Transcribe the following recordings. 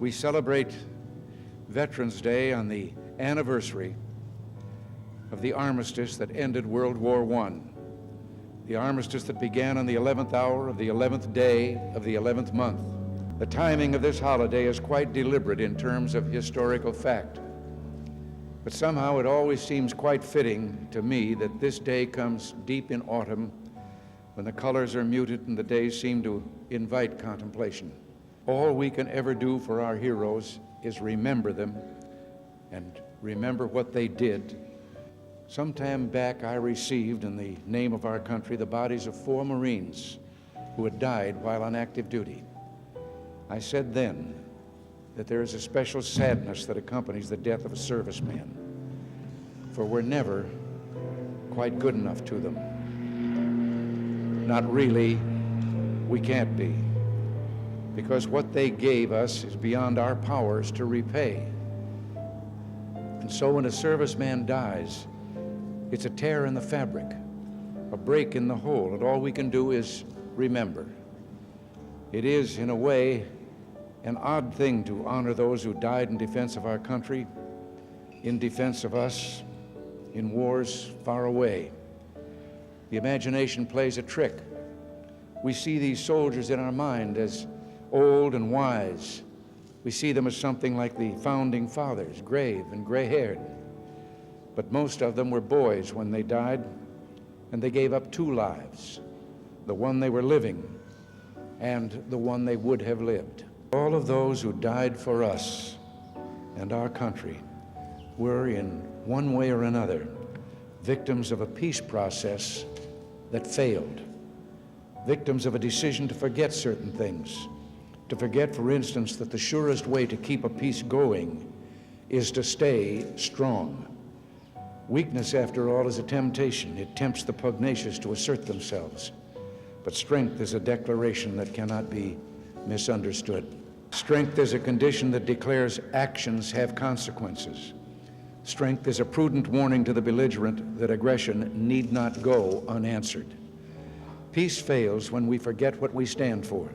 We celebrate Veterans Day on the anniversary of the armistice that ended World War I, the armistice that began on the 11th hour of the 11th day of the 11th month. The timing of this holiday is quite deliberate in terms of historical fact, but somehow it always seems quite fitting to me that this day comes deep in autumn when the colors are muted and the days seem to invite contemplation. All we can ever do for our heroes is remember them and remember what they did. Some time back, I received, in the name of our country, the bodies of 4 Marines who had died while on active duty. I said then that there is a special sadness that accompanies the death of a serviceman, for we're never quite good enough to them. Not really, we can't be, because what they gave us is beyond our powers to repay. And so when a serviceman dies, it's a tear in the fabric, a break in the whole, and all we can do is remember. It is, in a way, an odd thing to honor those who died in defense of our country, in defense of us, in wars far away. The imagination plays a trick. We see these soldiers in our mind as old and wise. We see them as something like the founding fathers, grave and gray-haired. But most of them were boys when they died, and they gave up 2 lives, the one they were living and the one they would have lived. All of those who died for us and our country were, in one way or another, victims of a peace process that failed, victims of a decision to forget certain things, to forget, for instance, that the surest way to keep a peace going is to stay strong. Weakness, after all, is a temptation. It tempts the pugnacious to assert themselves. But strength is a declaration that cannot be misunderstood. Strength is a condition that declares actions have consequences. Strength is a prudent warning to the belligerent that aggression need not go unanswered. Peace fails when we forget what we stand for.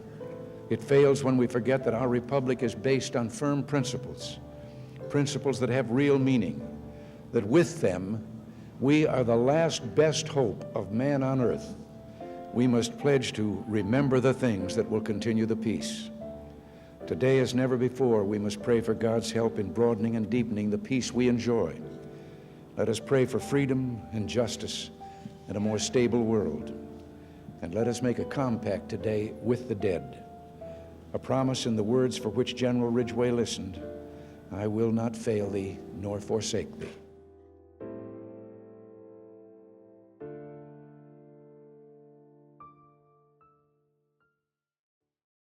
It fails when we forget that our republic is based on firm principles, principles that have real meaning, that with them we are the last best hope of man on earth. We must pledge to remember the things that will continue the peace. Today, as never before, we must pray for God's help in broadening and deepening the peace we enjoy. Let us pray for freedom and justice and a more stable world. And let us make a compact today with the dead, a promise in the words for which General Ridgway listened: I will not fail thee nor forsake thee.